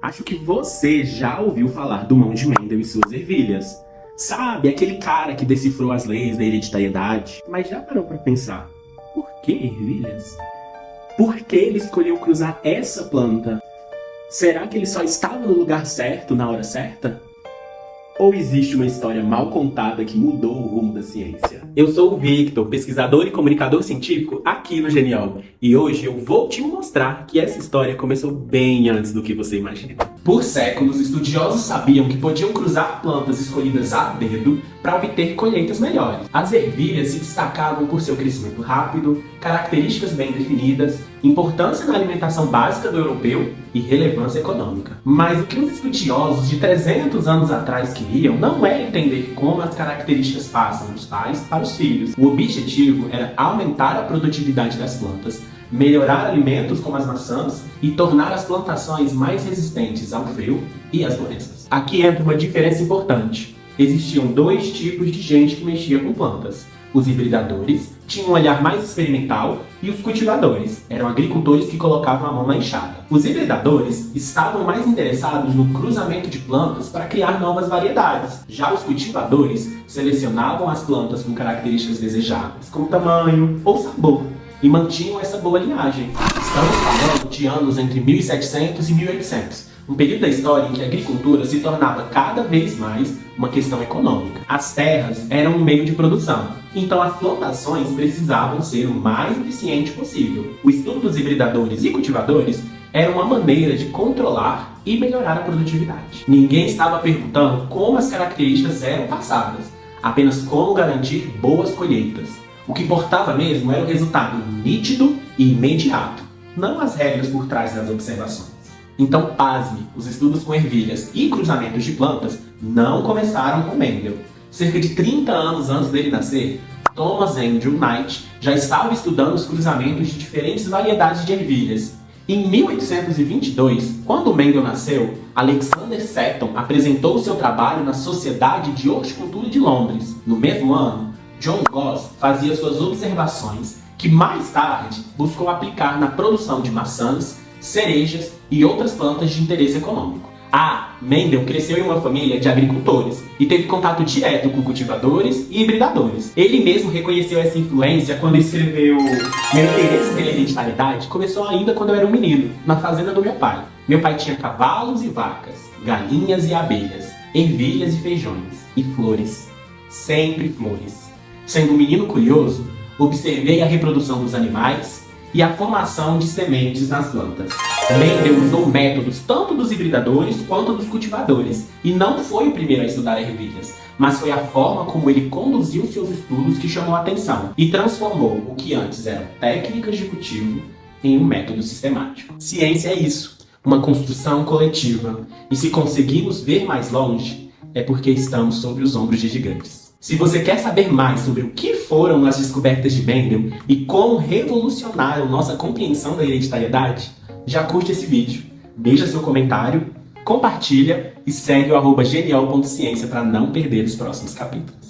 Acho que você já ouviu falar do Mão de Mendel e suas ervilhas. Sabe, aquele cara que decifrou as leis da hereditariedade. Mas já parou pra pensar, por que ervilhas? Por que ele escolheu cruzar essa planta? Será que ele só estava no lugar certo na hora certa? Ou existe uma história mal contada que mudou o rumo da ciência? Eu sou o Victor, pesquisador e comunicador científico aqui no Genial. E hoje eu vou te mostrar que essa história começou bem antes do que você imagina. Por séculos, estudiosos sabiam que podiam cruzar plantas escolhidas a dedo para obter colheitas melhores. As ervilhas se destacavam por seu crescimento rápido, características bem definidas, importância na alimentação básica do europeu e relevância econômica. Mas o que os estudiosos de 300 anos atrás queriam não era entender como as características passam dos pais para os filhos. O objetivo era aumentar a produtividade das plantas, melhorar alimentos como as maçãs e tornar as plantações mais resistentes ao frio e às doenças. Aqui entra uma diferença importante. Existiam dois tipos de gente que mexia com plantas. Os hibridadores tinham um olhar mais experimental e os cultivadores eram agricultores que colocavam a mão na enxada. Os hibridadores estavam mais interessados no cruzamento de plantas para criar novas variedades. Já os cultivadores selecionavam as plantas com características desejáveis, como tamanho ou sabor, e mantinham essa boa linhagem. Estamos falando de anos entre 1700 e 1800, um período da história em que a agricultura se tornava cada vez mais uma questão econômica. As terras eram um meio de produção, então as plantações precisavam ser o mais eficiente possível. O estudo dos hibridadores e cultivadores era uma maneira de controlar e melhorar a produtividade. Ninguém estava perguntando como as características eram passadas, apenas como garantir boas colheitas. O que importava mesmo era o resultado nítido e imediato, não as regras por trás das observações. Então, pasme, os estudos com ervilhas e cruzamentos de plantas não começaram com Mendel. Cerca de 30 anos antes dele nascer, Thomas Andrew Knight já estava estudando os cruzamentos de diferentes variedades de ervilhas. Em 1822, quando Mendel nasceu, Alexander Seton apresentou seu trabalho na Sociedade de Horticultura de Londres. No mesmo ano, John Goss fazia suas observações, que mais tarde buscou aplicar na produção de maçãs, cerejas e outras plantas de interesse econômico. Mendel cresceu em uma família de agricultores e teve contato direto com cultivadores e hibridadores. Ele mesmo reconheceu essa influência quando escreveu: "Meu interesse pela hereditariedade começou ainda quando eu era um menino, na fazenda do meu pai. Meu pai tinha cavalos e vacas, galinhas e abelhas, ervilhas e feijões, e flores, sempre flores. Sendo um menino curioso, observei a reprodução dos animais e a formação de sementes nas plantas." Mendel usou métodos tanto dos hibridadores quanto dos cultivadores, e não foi o primeiro a estudar ervilhas, mas foi a forma como ele conduziu seus estudos que chamou a atenção e transformou o que antes eram técnicas de cultivo em um método sistemático. Ciência é isso, uma construção coletiva, e se conseguimos ver mais longe, é porque estamos sobre os ombros de gigantes. Se você quer saber mais sobre o que foram as descobertas de Mendel e como revolucionaram nossa compreensão da hereditariedade, já curte esse vídeo, deixa seu comentário, compartilha e segue o @genial.ciência para não perder os próximos capítulos.